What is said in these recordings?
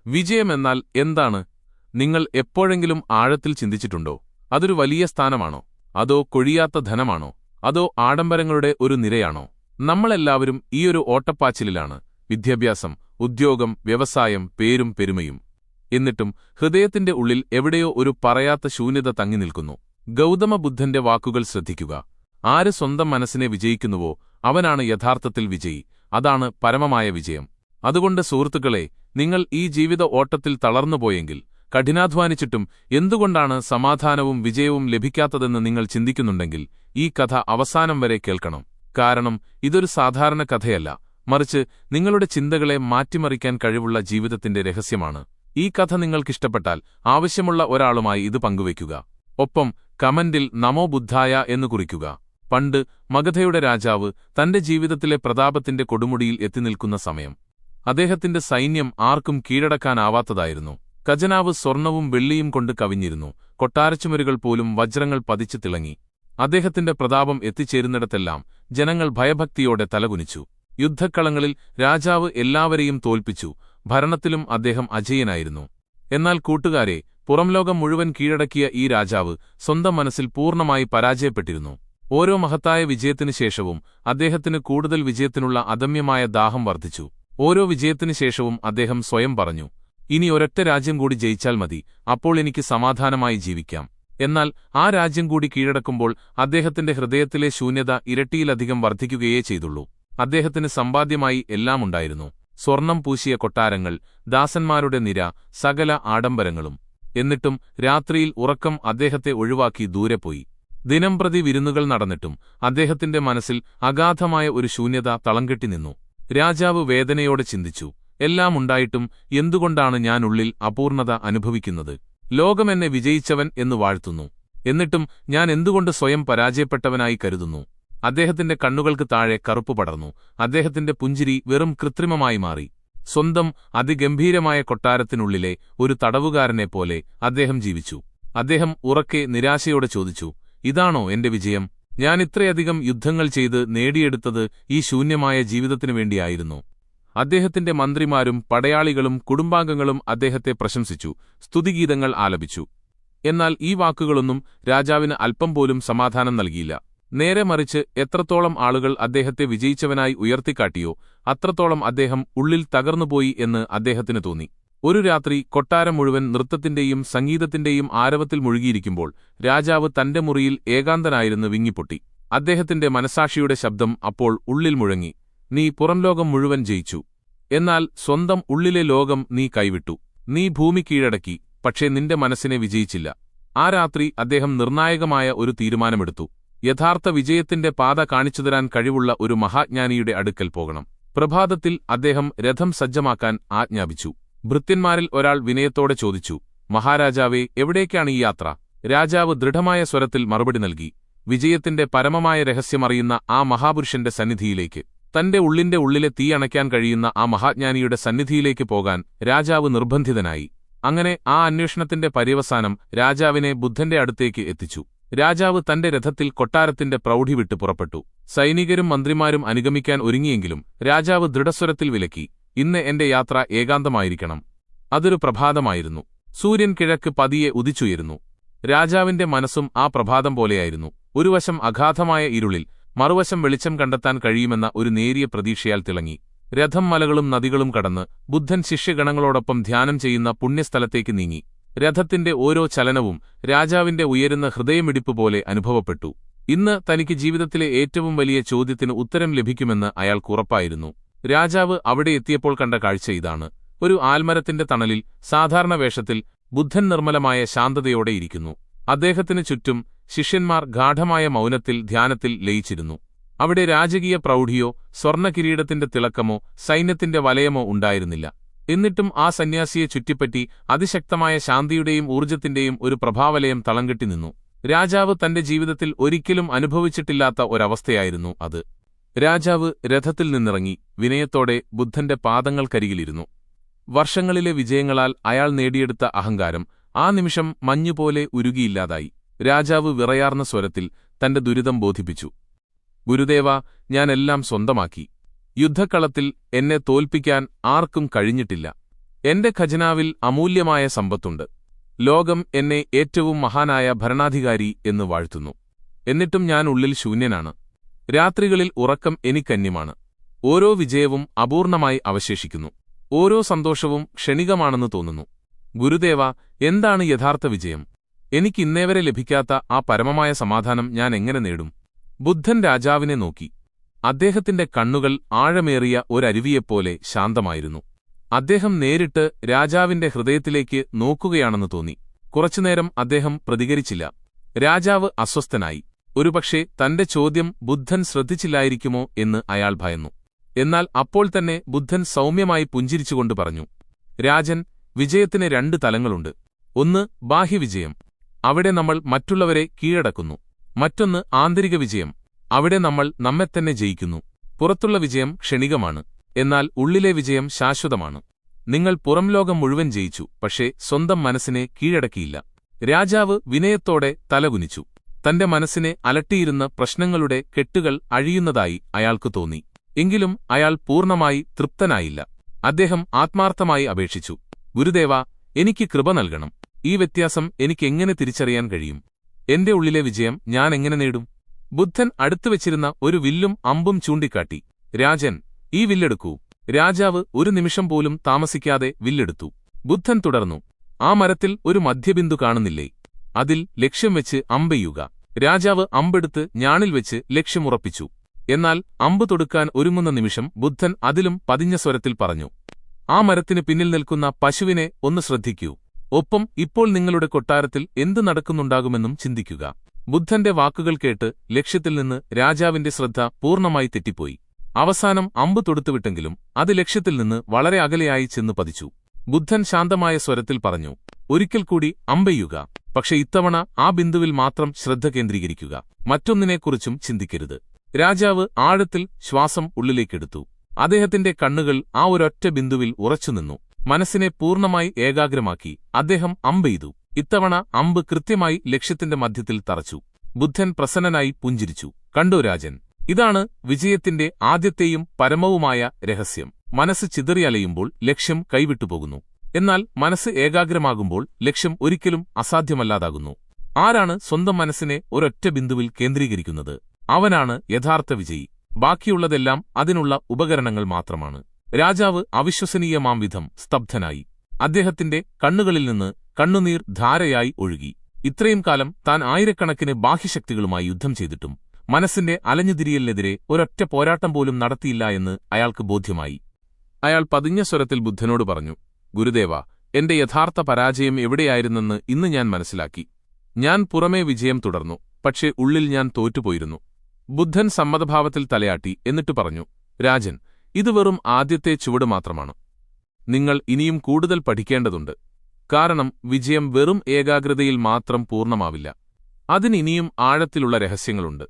വിജയമെന്നാൽ എന്താണ്? നിങ്ങൾ എപ്പോഴെങ്കിലും ആഴത്തിൽ ചിന്തിച്ചിട്ടുണ്ടോ? അതൊരു വലിയ സ്ഥാനമാണോ? അതോ കൊഴിയാത്ത ധനമാണോ? അതോ ആഡംബരങ്ങളുടെ ഒരു നിരയാണോ? നമ്മളെല്ലാവരും ഈയൊരു ഓട്ടപ്പാച്ചിലിലാണ്. വിദ്യാഭ്യാസം, ഉദ്യോഗം, വ്യവസായം, പേരും പെരുമയും. എന്നിട്ടും ഹൃദയത്തിന്റെ ഉള്ളിൽ എവിടെയോ ഒരു പറയാത്ത ശൂന്യത തങ്ങി നിൽക്കുന്നു. ഗൗതമ ബുദ്ധന്റെ വാക്കുകൾ ശ്രദ്ധിക്കുക. ആര് സ്വന്തം മനസ്സിനെ വിജയിക്കുന്നുവോ അവനാണ് യഥാർത്ഥത്തിൽ വിജയി. അതാണ് പരമമായ വിജയം. അതുകൊണ്ട് സുഹൃത്തുക്കളെ, നിങ്ങൾ ഈ ജീവിത ഓട്ടത്തിൽ തളർന്നുപോയെങ്കിൽ, കഠിനാധ്വാനിച്ചിട്ടും എന്തുകൊണ്ടാണ് സമാധാനവും വിജയവും ലഭിക്കാത്തതെന്ന് നിങ്ങൾ ചിന്തിക്കുന്നുണ്ടെങ്കിൽ ഈ കഥ അവസാനം വരെ കേൾക്കണം. കാരണം ഇതൊരു സാധാരണ കഥയല്ല, മറിച്ച് നിങ്ങളുടെ ചിന്തകളെ മാറ്റിമറിക്കാൻ കഴിവുള്ള ജീവിതത്തിന്റെ രഹസ്യമാണ്. ഈ കഥ നിങ്ങൾക്കിഷ്ടപ്പെട്ടാൽ ആവശ്യമുള്ള ഒരാളുമായി ഇത് പങ്കുവയ്ക്കുക. ഒപ്പം കമന്റിൽ നമോ ബുദ്ധായ എന്ന് കുറിക്കുക. പണ്ട് മഗധയുടെ രാജാവ് തന്റെ ജീവിതത്തിലെ പ്രതാപത്തിന്റെ കൊടുമുടിയിൽ എത്തിനിൽക്കുന്ന സമയം. അദ്ദേഹത്തിന്റെ സൈന്യം ആർക്കും കീഴടക്കാനാവാത്തതായിരുന്നു. ഖജനാവ് സ്വർണവും വെള്ളിയും കൊണ്ട് കവിഞ്ഞിരുന്നു. കൊട്ടാരച്ചുമരുകൾ പോലും വജ്രങ്ങൾ പതിച്ചു തിളങ്ങി. അദ്ദേഹത്തിന്റെ പ്രതാപം എത്തിച്ചേരുന്നിടത്തെല്ലാം ജനങ്ങൾ ഭയഭക്തിയോടെ തലകുനിച്ചു. യുദ്ധക്കളങ്ങളിൽ രാജാവ് എല്ലാവരെയും തോൽപ്പിച്ചു. ഭരണത്തിലും അദ്ദേഹം അജയ്യനായിരുന്നു. എന്നാൽ കൂട്ടുകാരെ, പുറംലോകം മുഴുവൻ കീഴടക്കിയ ഈ രാജാവ് സ്വന്തം മനസ്സിൽ പൂർണ്ണമായി പരാജയപ്പെട്ടിരുന്നു. ഓരോ മഹത്തായ വിജയത്തിനു ശേഷവും അദ്ദേഹത്തിന് കൂടുതൽ വിജയത്തിനുള്ള അദമ്യമായ ദാഹം വർദ്ധിച്ചു. ഓരോ വിജയത്തിനു ശേഷവും അദ്ദേഹം സ്വയം പറഞ്ഞു, ഇനി ഒരൊറ്റ രാജ്യം കൂടി ജയിച്ചാൽ മതി, അപ്പോൾ എനിക്ക് സമാധാനമായി ജീവിക്കാം. എന്നാൽ ആ രാജ്യം കൂടി കീഴടക്കുമ്പോൾ അദ്ദേഹത്തിന്റെ ഹൃദയത്തിലെ ശൂന്യത ഇരട്ടിയിലധികം വർദ്ധിക്കുകയേ ചെയ്തുള്ളൂ. അദ്ദേഹത്തിന് സമ്പാദ്യമായി എല്ലാമുണ്ടായിരുന്നു: സ്വർണം പൂശിയ കൊട്ടാരങ്ങൾ, ദാസന്മാരുടെ നിര, സകല ആഡംബരങ്ങളും. എന്നിട്ടും രാത്രിയിൽ ഉറക്കം അദ്ദേഹത്തെ ഒഴിവാക്കി ദൂരെ പോയി. ദിനംപ്രതി വിരുന്നുകൾ നടന്നിട്ടും അദ്ദേഹത്തിന്റെ മനസ്സിൽ അഗാധമായ ഒരു ശൂന്യത തളംകെട്ടി നിന്നു. രാജാവ് വേദനയോടെ ചിന്തിച്ചു, എല്ലാം ഉണ്ടായിട്ടും എന്തുകൊണ്ടാണ് ഞാൻ ഉള്ളിൽ അപൂർണത അനുഭവിക്കുന്നത്? ലോകം എന്നെ വിജയിച്ചവൻ എന്ന് വാഴ്ത്തുന്നു, എന്നിട്ടും ഞാൻ എന്തുകൊണ്ട് സ്വയം പരാജയപ്പെട്ടവനായി കരുതുന്നു? അദ്ദേഹത്തിന്റെ കണ്ണുകൾക്ക് താഴെ കറുപ്പ് പടർന്നു. അദ്ദേഹത്തിന്റെ പുഞ്ചിരി വെറും കൃത്രിമമായി മാറി. സ്വന്തം അതിഗംഭീരമായ കൊട്ടാരത്തിനുള്ളിലെ ഒരു തടവുകാരനെപ്പോലെ അദ്ദേഹം ജീവിച്ചു. അദ്ദേഹം ഉറക്കെ നിരാശയോടെ ചോദിച്ചു, ഇതാണോ എന്റെ വിജയം? ഞാൻ ഇത്രയധികം യുദ്ധങ്ങൾ ചെയ്ത് നേടിയെടുത്തത് ഈ ശൂന്യമായ ജീവിതത്തിനു വേണ്ടിയായിരുന്നു. അദ്ദേഹത്തിന്റെ മന്ത്രിമാരും പടയാളികളും കുടുംബാംഗങ്ങളും അദ്ദേഹത്തെ പ്രശംസിച്ചു, സ്തുതിഗീതങ്ങൾ ആലപിച്ചു. എന്നാൽ ഈ വാക്കുകളൊന്നും രാജാവിന് അല്പം പോലും സമാധാനം നൽകിയില്ല. നേരെ മറിച്ച് എത്രത്തോളം ആളുകൾ അദ്ദേഹത്തെ വിജയിച്ചവനായി ഉയർത്തിക്കാട്ടിയോ അത്രത്തോളം അദ്ദേഹം ഉള്ളിൽ തകർന്നുപോയി എന്ന് അദ്ദേഹത്തിന് തോന്നി. ഒരു രാത്രി കൊട്ടാരം മുഴുവൻ നൃത്തത്തിന്റെയും സംഗീതത്തിന്റെയും ആരവത്തിൽ മുഴുകിയിരിക്കുമ്പോൾ രാജാവ് തന്റെ മുറിയിൽ ഏകാന്തനായിരുന്ന് വിങ്ങിപ്പൊട്ടി. അദ്ദേഹത്തിന്റെ മനസാക്ഷിയുടെ ശബ്ദം അപ്പോൾ ഉള്ളിൽ മുഴങ്ങി, നീ പുറംലോകം മുഴുവൻ ജയിച്ചു, എന്നാൽ സ്വന്തം ഉള്ളിലെ ലോകം നീ കൈവിട്ടു. നീ ഭൂമി കീഴടക്കി, പക്ഷേ നിന്റെ മനസ്സിനെ വിജയിച്ചില്ല. ആ രാത്രി അദ്ദേഹം നിർണായകമായ ഒരു തീരുമാനമെടുത്തു. യഥാർത്ഥ വിജയത്തിന്റെ പാത കാണിച്ചുതരാൻ കഴിവുള്ള ഒരു മഹാജ്ഞാനിയുടെ അടുക്കൽ പോകണം. പ്രഭാതത്തിൽ അദ്ദേഹം രഥം സജ്ജമാക്കാൻ ആജ്ഞാപിച്ചു. ഭൃത്യന്മാരിൽ ഒരാൾ വിനയത്തോടെ ചോദിച്ചു, മഹാരാജാവേ, എവിടേക്കാണ് ഈ യാത്ര? രാജാവ് ദൃഢമായ സ്വരത്തിൽ മറുപടി നൽകി, വിജയത്തിന്റെ പരമമായ രഹസ്യമറിയുന്ന ആ മഹാപുരുഷന്റെ സന്നിധിയിലേക്ക്. തന്റെ ഉള്ളിന്റെ ഉള്ളിലെ തീ അണയ്ക്കാൻ കഴിയുന്ന ആ മഹാജ്ഞാനിയുടെ സന്നിധിയിലേക്ക് പോകാൻ രാജാവ് നിർബന്ധിതനായി. അങ്ങനെ ആ അന്വേഷണത്തിന്റെ പര്യവസാനം രാജാവിനെ ബുദ്ധന്റെ അടുത്തേക്ക് എത്തിച്ചു. രാജാവ് തന്റെ രഥത്തിൽ കൊട്ടാരത്തിന്റെ പ്രൗഢി വിട്ട് പുറപ്പെട്ടു. സൈനികരും മന്ത്രിമാരും അനുഗമിക്കാൻ ഒരുങ്ങിയെങ്കിലും രാജാവ് ദൃഢസ്വരത്തിൽ വിലക്കി, ഇന്ന് എന്റെ യാത്ര ഏകാന്തമായിരിക്കണം. അതൊരു പ്രഭാതമായിരുന്നു. സൂര്യൻ കിഴക്ക് പതിയെ ഉദിച്ചുയരുന്നു. രാജാവിന്റെ മനസ്സും ആ പ്രഭാതം പോലെയായിരുന്നു. ഒരു വശം അഗാധമായ ഇരുളിൽ, മറുവശം വെളിച്ചം കണ്ടെത്താൻ കഴിയുമെന്ന ഒരു നേരിയ പ്രതീക്ഷയാൽ തിളങ്ങി. രഥം മലകളും നദികളും കടന്ന് ബുദ്ധൻ ശിഷ്യഗണങ്ങളോടൊപ്പം ധ്യാനം ചെയ്യുന്ന പുണ്യസ്ഥലത്തേക്ക് നീങ്ങി. രഥത്തിന്റെ ഓരോ ചലനവും രാജാവിന്റെ ഉയരുന്ന ഹൃദയമിടിപ്പ് പോലെ അനുഭവപ്പെട്ടു. ഇന്ന് തനിക്ക് ജീവിതത്തിലെ ഏറ്റവും വലിയ ചോദ്യത്തിന് ഉത്തരം ലഭിക്കുമെന്ന് അയാൾക്കുറപ്പായിരുന്നു. രാജാവ് അവിടെ എത്തിയപ്പോൾ കണ്ട കാഴ്ച ഇതാണ്. ഒരു ആൽമരത്തിന്റെ തണലിൽ സാധാരണ വേഷത്തിൽ ബുദ്ധൻ നിർമ്മലമായ ശാന്തതയോടെ ഇരിക്കുന്നു. അദ്ദേഹത്തിനു ചുറ്റും ശിഷ്യന്മാർ ഗാഢമായ മൗനത്തിൽ ധ്യാനത്തിൽ ലയിച്ചിരുന്നു. അവിടെ രാജകീയ പ്രൗഢിയോ സ്വർണ്ണകിരീടത്തിന്റെ തിളക്കമോ സൈന്യത്തിന്റെ വലയമോ ഉണ്ടായിരുന്നില്ല. എന്നിട്ടും ആ സന്യാസിയെ ചുറ്റിപ്പറ്റി അതിശക്തമായ ശാന്തിയുടെയും ഊർജ്ജത്തിന്റെയും ഒരു പ്രഭാവലയം തളംകെട്ടി നിന്നു. രാജാവ് തന്റെ ജീവിതത്തിൽ ഒരിക്കലും അനുഭവിച്ചിട്ടില്ലാത്ത ഒരവസ്ഥയായിരുന്നു അത്. രാജാവ് രഥത്തിൽ നിന്നിറങ്ങി വിനയത്തോടെ ബുദ്ധന്റെ പാദങ്ങൾക്കരികിലിരുന്നു. വർഷങ്ങളിലെ വിജയങ്ങളാൽ അയാൾ നേടിയെടുത്ത അഹങ്കാരം ആ നിമിഷം മഞ്ഞുപോലെ ഉരുകിയില്ലാതായി. രാജാവ് വിറയാർന്ന സ്വരത്തിൽ തന്റെ ദുരിതം ബോധിപ്പിച്ചു. ഗുരുദേവ, ഞാനെല്ലാം സ്വന്തമാക്കി. യുദ്ധക്കളത്തിൽ എന്നെ തോൽപ്പിക്കാൻ ആർക്കും കഴിഞ്ഞിട്ടില്ല. എന്റെ ഖജനാവിൽ അമൂല്യമായ സമ്പത്തുണ്ട്. ലോകം എന്നെ ഏറ്റവും മഹാനായ ഭരണാധികാരി എന്ന് വാഴ്ത്തുന്നു. എന്നിട്ടും ഞാൻ ഉള്ളിൽ ശൂന്യനാണ്. രാത്രികളിൽ ഉറക്കം എനിക്കന്യമാണ്. ഓരോ വിജയവും അപൂർണമായി അവശേഷിക്കുന്നു. ഓരോ സന്തോഷവും ക്ഷണികമാണെന്ന് തോന്നുന്നു. ഗുരുദേവ, എന്താണ് യഥാർത്ഥ വിജയം? എനിക്കിന്നേവരെ ലഭിക്കാത്ത ആ പരമമായ സമാധാനം ഞാൻ എങ്ങനെ നേടും? ബുദ്ധൻ രാജാവിനെ നോക്കി. അദ്ദേഹത്തിന്റെ കണ്ണുകൾ ആഴമേറിയ ഒരരുവിയെപ്പോലെ ശാന്തമായിരുന്നു. അദ്ദേഹം നേരിട്ട് രാജാവിന്റെ ഹൃദയത്തിലേക്ക് നോക്കുകയാണെന്ന് തോന്നി. കുറച്ചുനേരം അദ്ദേഹം പ്രതികരിച്ചില്ല. രാജാവ് അസ്വസ്ഥനായി. ഒരുപക്ഷേ തന്റെ ചോദ്യം ബുദ്ധൻ ശ്രദ്ധിച്ചില്ലായിരിക്കുമോ എന്ന് അയാൾ ഭയന്നു. എന്നാൽ അപ്പോൾ തന്നെ ബുദ്ധൻ സൗമ്യമായി പുഞ്ചിരിച്ചുകൊണ്ട് പറഞ്ഞു, രാജൻ, വിജയത്തിന് 2 തലങ്ങളുണ്ട്. ഒന്ന് ബാഹ്യവിജയം, അവിടെ നമ്മൾ മറ്റുള്ളവരെ കീഴടക്കുന്നു. മറ്റൊന്ന് ആന്തരിക വിജയം, അവിടെ നമ്മൾ നമ്മെത്തന്നെ ജയിക്കുന്നു. പുറത്തുള്ള വിജയം ക്ഷണികമാണ്, എന്നാൽ ഉള്ളിലെ വിജയം ശാശ്വതമാണ്. നിങ്ങൾ പുറംലോകം മുഴുവൻ ജയിച്ചു, പക്ഷേ സ്വന്തം മനസ്സിനെ കീഴടക്കിയില്ല. രാജാവ് വിനയത്തോടെ തലകുനിച്ചു. തന്റെ മനസ്സിനെ അലട്ടിയിരുന്ന പ്രശ്നങ്ങളുടെ കെട്ടുകൾ അഴിയുന്നതായി അയാൾക്ക് തോന്നി. എങ്കിലും അയാൾ പൂർണ്ണമായി തൃപ്തനായില്ല. അദ്ദേഹം ആത്മാർത്ഥമായി അപേക്ഷിച്ചു, ഗുരുദേവ, എനിക്ക് കൃപ നൽകണം. ഈ വ്യത്യാസം എനിക്കെങ്ങനെ തിരിച്ചറിയാൻ കഴിയും? എന്റെ ഉള്ളിലെ വിജയം ഞാൻ എങ്ങനെ നേടും? ബുദ്ധൻ അടുത്തുവച്ചിരുന്ന ഒരു വില്ലും അമ്പും ചൂണ്ടിക്കാട്ടി. രാജൻ, ഈ വില്ലെടുക്കൂ. രാജാവ് ഒരു നിമിഷം പോലും താമസിക്കാതെ വില്ലെടുത്തു. ബുദ്ധൻ തുടർന്നു, ആ മരത്തിൽ ഒരു മധ്യബിന്ദു കാണുന്നില്ലേ? അതിൽ ലക്ഷ്യം വെച്ച് അമ്പെയ്യുക. രാജാവ് അമ്പെടുത്ത് ഞാണിൽ വെച്ച് ലക്ഷ്യമുറപ്പിച്ചു. എന്നാൽ അമ്പ് തൊടുക്കാൻ ഒരുങ്ങുന്ന നിമിഷം ബുദ്ധൻ അതിലും പതിഞ്ഞ സ്വരത്തിൽ പറഞ്ഞു, ആ മരത്തിന് പിന്നിൽ നിൽക്കുന്ന പശുവിനെ ഒന്ന് ശ്രദ്ധിക്കൂ. ഒപ്പം ഇപ്പോൾ നിങ്ങളുടെ കൊട്ടാരത്തിൽ എന്തു നടക്കുന്നുണ്ടാകുമെന്നും ചിന്തിക്കുക. ബുദ്ധന്റെ വാക്കുകൾ കേട്ട് ലക്ഷ്യത്തിൽ നിന്ന് രാജാവിന്റെ ശ്രദ്ധ പൂർണ്ണമായി തെറ്റിപ്പോയി. അവസാനം അമ്പ് തൊടുത്തുവിട്ടെങ്കിലും അത് ലക്ഷ്യത്തിൽ നിന്ന് വളരെ അകലെയായി ചെന്ന് പതിച്ചു. ബുദ്ധൻ ശാന്തമായ സ്വരത്തിൽ പറഞ്ഞു, ഒരിക്കൽ കൂടി അമ്പെയ്യുക. പക്ഷെ ഇത്തവണ ആ ബിന്ദുവിൽ മാത്രം ശ്രദ്ധ കേന്ദ്രീകരിക്കുക. മറ്റൊന്നിനെക്കുറിച്ചും ചിന്തിക്കരുത്. രാജാവ് ആഴത്തിൽ ശ്വാസം ഉള്ളിലേക്കെടുത്തു. അദ്ദേഹത്തിന്റെ കണ്ണുകൾ ആ ഒരൊറ്റ ബിന്ദുവിൽ ഉറച്ചുനിന്നു. മനസ്സിനെ പൂർണ്ണമായി ഏകാഗ്രമാക്കി അദ്ദേഹം അമ്പെയ്തു. ഇത്തവണ അമ്പ് കൃത്യമായി ലക്ഷ്യത്തിന്റെ മധ്യത്തിൽ തറച്ചു. ബുദ്ധൻ പ്രസന്നനായി പുഞ്ചിരിച്ചു. കണ്ടോ രാജൻ, ഇതാണ് വിജയത്തിന്റെ ആദ്യത്തെയും പരമവുമായ രഹസ്യം. മനസ്സ് ചിതറിയലയുമ്പോൾ ലക്ഷ്യം കൈവിട്ടുപോകുന്നു. എന്നാൽ മനസ്സ് ഏകാഗ്രമാകുമ്പോൾ ലക്ഷ്യം ഒരിക്കലും അസാധ്യമല്ലാതാകുന്നു. ആരാണ് സ്വന്തം മനസ്സിനെ ഒരൊറ്റ ബിന്ദുവിൽ കേന്ദ്രീകരിക്കുന്നത്? അവനാണ് യഥാർത്ഥ വിജയി. ബാക്കിയുള്ളതെല്ലാം അതിനുള്ള ഉപകരണങ്ങൾ മാത്രമാണ്. രാജാവ് അവിശ്വസനീയമാം വിധം സ്തബ്ധനായി. അദ്ദേഹത്തിന്റെ കണ്ണുകളിൽ നിന്ന് കണ്ണുനീർ ധാരയായി ഒഴുകി. ഇത്രയും കാലം താൻ ആയിരക്കണക്കിന് ബാഹ്യശക്തികളുമായി യുദ്ധം ചെയ്തിട്ടും മനസ്സിന്റെ അലഞ്ഞുതിരിയലിനെതിരെ ഒരൊറ്റ പോരാട്ടം പോലും നടത്തിയില്ല എന്ന് അയാൾക്ക് ബോധ്യമായി. അയാൾ പതിഞ്ഞ സ്വരത്തിൽ ബുദ്ധനോട് പറഞ്ഞു, ഗുരുദേവ, എന്റെ യഥാർത്ഥ പരാജയം എവിടെയായിരുന്നെന്ന് ഇന്ന് ഞാൻ മനസ്സിലാക്കി. ഞാൻ പുറമേ വിജയം തുടർന്നു, പക്ഷേ ഉള്ളിൽ ഞാൻ തോറ്റുപോയിരുന്നു. ബുദ്ധൻ സമ്മതഭാവത്തിൽ തലയാട്ടി. എന്നിട്ട് പറഞ്ഞു, രാജൻ, ഇത് വെറും ആദ്യത്തെ ചുവട് മാത്രമാണ്. നിങ്ങൾ ഇനിയും കൂടുതൽ പഠിക്കേണ്ടതുണ്ട്. കാരണം വിജയം വെറും ഏകാഗ്രതയിൽ മാത്രം പൂർണ്ണമാവില്ല. അതിനിനിയും ആഴത്തിലുള്ള രഹസ്യങ്ങളുണ്ട്.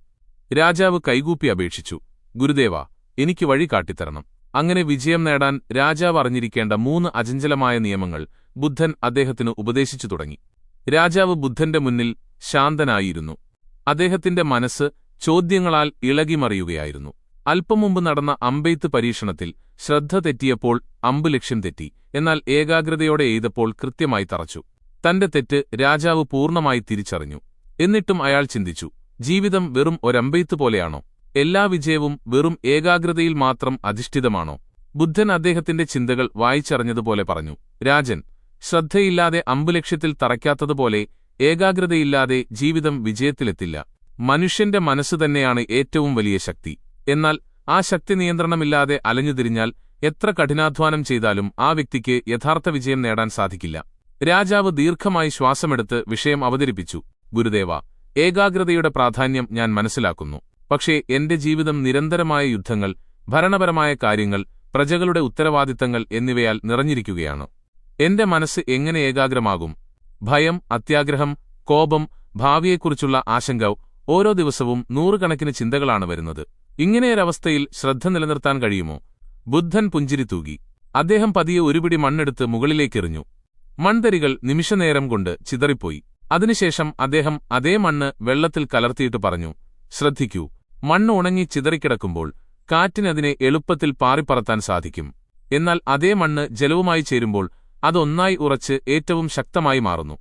രാജാവ് കൈകൂപ്പി അപേക്ഷിച്ചു, ഗുരുദേവ, എനിക്ക് വഴി കാട്ടിത്തരണം. അങ്ങനെ വിജയം നേടാൻ രാജാവ് അറിഞ്ഞിരിക്കേണ്ട 3 അചഞ്ചലമായ നിയമങ്ങൾ ബുദ്ധൻ അദ്ദേഹത്തിന് ഉപദേശിച്ചു തുടങ്ങി. രാജാവ് ബുദ്ധന്റെ മുന്നിൽ ശാന്തനായിരുന്നു. അദ്ദേഹത്തിന്റെ മനസ്സ് ചോദ്യങ്ങളാൽ ഇളകിമറിയുകയായിരുന്നു. അല്പം മുമ്പ് നടന്ന അമ്പെയ്ത്ത് പരീക്ഷണത്തിൽ ശ്രദ്ധ തെറ്റിയപ്പോൾ അമ്പ് ലക്ഷ്യം തെറ്റി. എന്നാൽ ഏകാഗ്രതയോടെ എയ്തപ്പോൾ കൃത്യമായി തറച്ചു. തന്റെ തെറ്റ് രാജാവ് പൂർണ്ണമായി തിരിച്ചറിഞ്ഞു. എന്നിട്ടും അയാൾ ചിന്തിച്ചു, ജീവിതം വെറും ഒരമ്പെയ്ത്ത് പോലെയാണോ? എല്ലാ വിജയവും വെറും ഏകാഗ്രതയിൽ മാത്രം അധിഷ്ഠിതമാണോ? ബുദ്ധൻ അദ്ദേഹത്തിന്റെ ചിന്തകൾ വായിച്ചറിഞ്ഞതുപോലെ പറഞ്ഞു, രാജൻ, ശ്രദ്ധയില്ലാതെ അമ്പ് ലക്ഷ്യത്തിൽ തറയ്ക്കാത്തതുപോലെ ഏകാഗ്രതയില്ലാതെ ജീവിതം വിജയത്തിലെത്തില്ല. മനുഷ്യന്റെ മനസ്സുതന്നെയാണ് ഏറ്റവും വലിയ ശക്തി. എന്നാൽ ആ ശക്തി നിയന്ത്രണമില്ലാതെ അലഞ്ഞുതിരിഞ്ഞാൽ എത്ര കഠിനാധ്വാനം ചെയ്താലും ആ വ്യക്തിക്ക് യഥാർത്ഥ വിജയം നേടാൻ സാധിക്കില്ല. രാജാവ് ദീർഘമായി ശ്വാസമെടുത്ത് വിഷയം അവതരിപ്പിച്ചു. ഗുരുദേവ, ഏകാഗ്രതയുടെ പ്രാധാന്യം ഞാൻ മനസ്സിലാക്കുന്നു. പക്ഷേ എന്റെ ജീവിതം നിരന്തരമായ യുദ്ധങ്ങൾ, ഭരണപരമായ കാര്യങ്ങൾ, പ്രജകളുടെ ഉത്തരവാദിത്തങ്ങൾ എന്നിവയാൽ നിറഞ്ഞിരിക്കുകയാണ്. എന്റെ മനസ്സ് എങ്ങനെ ഏകാഗ്രമാകും? ഭയം, അത്യാഗ്രഹം, കോപം, ഭാവിയെക്കുറിച്ചുള്ള ആശങ്ക, ഓരോ ദിവസവും 100 കണക്കിന് ചിന്തകളാണ് വരുന്നത്. ഇങ്ങനെയൊരവസ്ഥയിൽ ശ്രദ്ധ നിലനിർത്താൻ കഴിയുമോ? ബുദ്ധൻ പുഞ്ചിരി തൂകി. അദ്ദേഹം പതിയെ ഒരുപിടി മണ്ണെടുത്ത് മുകളിലേക്കെറിഞ്ഞു. മൺതരികൾ നിമിഷനേരം കൊണ്ട് ചിതറിപ്പോയി. അതിനുശേഷം അദ്ദേഹം അതേ മണ്ണ് വെള്ളത്തിൽ കലർത്തിയിട്ട് പറഞ്ഞു, ശ്രദ്ധിക്കൂ, മണ്ണ് ഉണങ്ങി ചിതറിക്കിടക്കുമ്പോൾ കാറ്റിനതിനെ എളുപ്പത്തിൽ പാറിപ്പറത്താൻ സാധിക്കും. എന്നാൽ അതേ മണ്ണ് ജലവുമായി ചേരുമ്പോൾ അതൊന്നായി ഉറച്ച് ഏറ്റവും ശക്തമായി മാറുന്നു.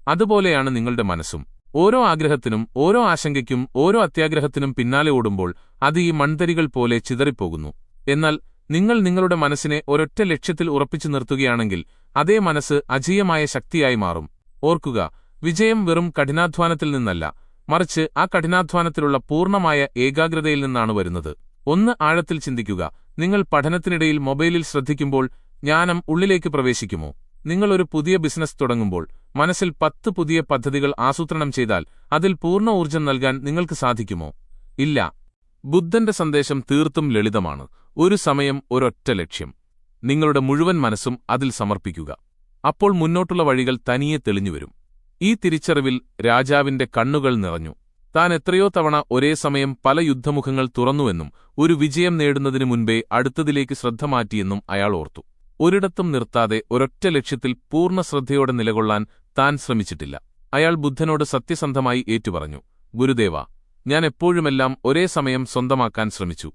അതുപോലെയാണ് നിങ്ങളുടെ മനസ്സും. ഓരോ ആഗ്രഹത്തിനും, ഓരോ ആശങ്കയ്ക്കും, ഓരോ അത്യാഗ്രഹത്തിനും പിന്നാലെ ഓടുമ്പോൾ അത് ഈ മൺതരികൾ പോലെ ചിതറിപ്പോകുന്നു. എന്നാൽ നിങ്ങൾ നിങ്ങളുടെ മനസ്സിനെ ഒരൊറ്റ ലക്ഷ്യത്തിൽ ഉറപ്പിച്ചു നിർത്തുകയാണെങ്കിൽ അതേ മനസ്സ് അജയ്യമായ ശക്തിയായി മാറും. ഓർക്കുക, വിജയം വെറും കഠിനാധ്വാനത്തിൽ നിന്നല്ല, മറിച്ച് ആ കഠിനാധ്വാനത്തിലുള്ള പൂർണ്ണമായ ഏകാഗ്രതയിൽ നിന്നാണ് വരുന്നത്. ഒന്ന് ആഴത്തിൽ ചിന്തിക്കുക. നിങ്ങൾ പഠനത്തിനിടയിൽ മൊബൈലിൽ ശ്രദ്ധിക്കുമ്പോൾ ജ്ഞാനം ഉള്ളിലേക്ക് പ്രവേശിക്കുമോ? നിങ്ങൾ ഒരു പുതിയ ബിസിനസ് തുടങ്ങുമ്പോൾ മനസ്സിൽ 10 പുതിയ പദ്ധതികൾ ആസൂത്രണം ചെയ്താൽ അതിൽ പൂർണ്ണ ഊർജ്ജം നൽകാൻ നിങ്ങൾക്ക് സാധിക്കുമോ? ഇല്ല. ബുദ്ധന്റെ സന്ദേശം തീർത്തും ലളിതമാണ്. ഒരു സമയം, ഒരൊറ്റ ലക്ഷ്യം. നിങ്ങളുടെ മുഴുവൻ മനസ്സും അതിൽ സമർപ്പിക്കുക. അപ്പോൾ മുന്നോട്ടുള്ള വഴികൾ തനിയെ തെളിഞ്ഞുവരും. ഈ തിരിച്ചറിവിൽ രാജാവിന്റെ കണ്ണുകൾ നിറഞ്ഞു. താൻ എത്രയോ തവണ ഒരേ സമയം പല യുദ്ധമുഖങ്ങൾ തുറന്നുവെന്നും ഒരു വിജയം നേടുന്നതിനു മുൻപേ അടുത്തതിലേക്ക് ശ്രദ്ധ മാറ്റിയെന്നും അയാൾ ഓർത്തു. ഒരിടത്തും നിർത്താതെ ഒരൊറ്റ ലക്ഷ്യത്തിൽ പൂർണ്ണ ശ്രദ്ധയോടെ നിലകൊള്ളാൻ താൻ ശ്രമിച്ചിട്ടില്ല. അയാൾ ബുദ്ധനോട് സത്യസന്ധമായി ഏറ്റുപറഞ്ഞു, ഗുരുദേവ, ഞാൻ എപ്പോഴുമെല്ലാം ഒരേ സമയം സ്വന്തമാക്കാൻ ശ്രമിച്ചു.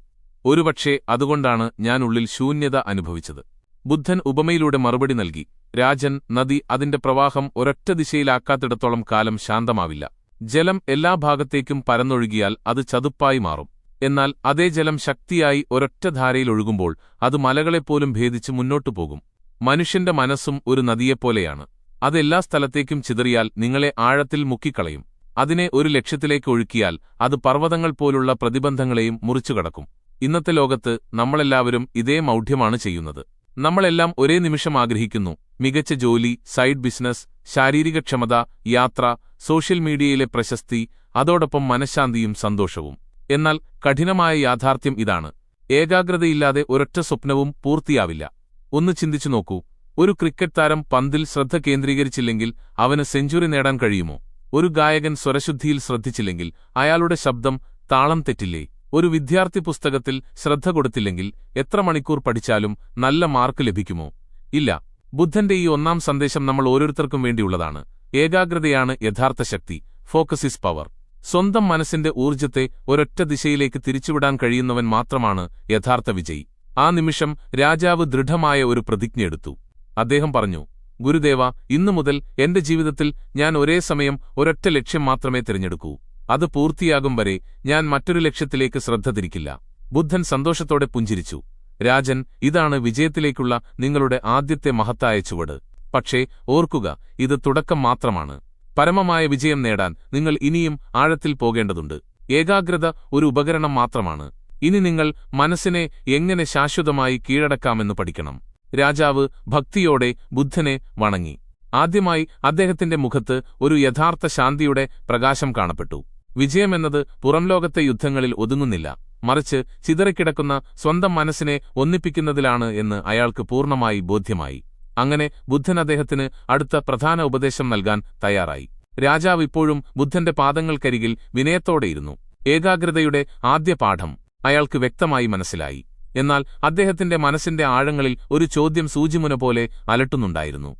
ഒരുപക്ഷേ അതുകൊണ്ടാണ് ഞാൻ ഉള്ളിൽ ശൂന്യത അനുഭവിച്ചത്. ബുദ്ധൻ ഉപമയിലൂടെ മറുപടി നൽകി, രാജൻ, നദി അതിന്റെ പ്രവാഹം ഒരൊറ്റ ദിശയിലാക്കാത്തിടത്തോളം കാലം ശാന്തമാവില്ല. ജലം എല്ലാ ഭാഗത്തേക്കും പരന്നൊഴുകിയാൽ അത് ചതുപ്പായി മാറും. എന്നാൽ അതേ ജലം ശക്തിയായി ഒരൊറ്റ ധാരയിൽ ഒഴുകുമ്പോൾ അത് മലകളെപ്പോലും ഭേദിച്ച് മുന്നോട്ടു പോകും. മനുഷ്യന്റെ മനസ്സും ഒരു നദിയെപ്പോലെയാണ്. അതെല്ലാ സ്ഥലത്തേക്കും ചിതറിയാൽ നിങ്ങളെ ആഴത്തിൽ മുക്കിക്കളയും. അതിനെ ഒരു ലക്ഷ്യത്തിലേക്ക് ഒഴുക്കിയാൽ അത് പർവ്വതങ്ങൾ പോലുള്ള പ്രതിബന്ധങ്ങളെയും മുറിച്ചുകടക്കും. ഇന്നത്തെ ലോകത്ത് നമ്മളെല്ലാവരും ഇതേ മൗഢ്യമാണ് ചെയ്യുന്നത്. നമ്മളെല്ലാം ഒരേ നിമിഷം ആഗ്രഹിക്കുന്നു: മികച്ച ജോലി, സൈഡ് ബിസിനസ്, ശാരീരികക്ഷമത, യാത്ര, സോഷ്യൽ മീഡിയയിലെ പ്രശസ്തി, അതോടൊപ്പം മനഃശാന്തിയും സന്തോഷവും. എന്നാൽ കഠിനമായ യാഥാർത്ഥ്യം ഇതാണ്: ഏകാഗ്രതയില്ലാതെ ഒരൊറ്റ സ്വപ്നവും പൂർത്തിയാവില്ല. ഒന്ന് ചിന്തിച്ചു നോക്കൂ. ഒരു ക്രിക്കറ്റ് താരം പന്തിൽ ശ്രദ്ധ കേന്ദ്രീകരിച്ചില്ലെങ്കിൽ അവന് സെഞ്ചുറി നേടാൻ കഴിയുമോ? ഒരു ഗായകൻ സ്വരശുദ്ധിയിൽ ശ്രദ്ധിച്ചില്ലെങ്കിൽ അയാളുടെ ശബ്ദം താളം തെറ്റില്ലേ? ഒരു വിദ്യാർത്ഥി പുസ്തകത്തിൽ ശ്രദ്ധ കൊടുത്തില്ലെങ്കിൽ എത്ര മണിക്കൂർ പഠിച്ചാലും നല്ല മാർക്ക് ലഭിക്കുമോ? ഇല്ല. ബുദ്ധന്റെ ഈ ഒന്നാം സന്ദേശം നമ്മൾ ഓരോരുത്തർക്കും വേണ്ടിയുള്ളതാണ്. ഏകാഗ്രതയാണ് യഥാർത്ഥ ശക്തി. Focus is power. സ്വന്തം മനസ്സിന്റെ ഊർജ്ജത്തെ ഒരൊറ്റ ദിശയിലേക്ക് തിരിച്ചുവിടാൻ കഴിയുന്നവൻ മാത്രമാണ് യഥാർത്ഥ വിജയി. ആ നിമിഷം രാജാവ് ദൃഢമായ ഒരു പ്രതിജ്ഞയെടുത്തു. അദ്ദേഹം പറഞ്ഞു, ഗുരുദേവ, ഇന്നു മുതൽ എന്റെ ജീവിതത്തിൽ ഞാൻ ഒരേ സമയം ഒരൊറ്റ ലക്ഷ്യം മാത്രമേ തിരഞ്ഞെടുക്കൂ. അത് പൂർത്തിയാകും വരെ ഞാൻ മറ്റൊരു ലക്ഷ്യത്തിലേക്ക് ശ്രദ്ധ തിരിക്കില്ല. ബുദ്ധൻ സന്തോഷത്തോടെ പുഞ്ചിരിച്ചു. രാജൻ, ഇതാണ് വിജയത്തിലേക്കുള്ള നിങ്ങളുടെ ആദ്യത്തെ മഹത്തായ ചുവട്. പക്ഷേ ഓർക്കുക, ഇത് തുടക്കം മാത്രമാണ്. പരമമായ വിജയം നേടാൻ നിങ്ങൾ ഇനിയും ആഴത്തിൽ പോകേണ്ടതുണ്ട്. ഏകാഗ്രത ഒരു ഉപകരണം മാത്രമാണ്. ഇനി നിങ്ങൾ മനസ്സിനെ എങ്ങനെ ശാശ്വതമായി കീഴടക്കാമെന്ന് പഠിക്കണം. രാജാവ് ഭക്തിയോടെ ബുദ്ധനെ വണങ്ങി. ആദ്യമായി അദ്ദേഹത്തിന്റെ മുഖത്ത് ഒരു യഥാർത്ഥ ശാന്തിയുടെ പ്രകാശം കാണപ്പെട്ടു. വിജയമെന്നത് പുറംലോകത്തെ യുദ്ധങ്ങളിൽ ഒതുങ്ങുന്നില്ല, മറിച്ച് ചിതറിക്കിടക്കുന്ന സ്വന്തം മനസ്സിനെ ഒന്നിപ്പിക്കുന്നതിലാണ് എന്ന് അയാൾക്ക് പൂർണ്ണമായി ബോധ്യമായി. അങ്ങനെ ബുദ്ധൻ അദ്ദേഹത്തിന് അടുത്ത പ്രധാന ഉപദേശം നൽകാൻ തയ്യാറായി. രാജാവ് ഇപ്പോഴും ബുദ്ധന്റെ പാദങ്ങൾക്കരികിൽ വിനയത്തോടെയിരുന്നു. ഏകാഗ്രതയുടെ ആദ്യ പാഠം അയാൾക്ക് വ്യക്തമായി മനസ്സിലായി. എന്നാൽ അദ്ദേഹത്തിന്റെ മനസ്സിന്റെ ആഴങ്ങളിൽ ഒരു ചോദ്യം സൂചിമുന പോലെ അലട്ടുന്നുണ്ടായിരുന്നു.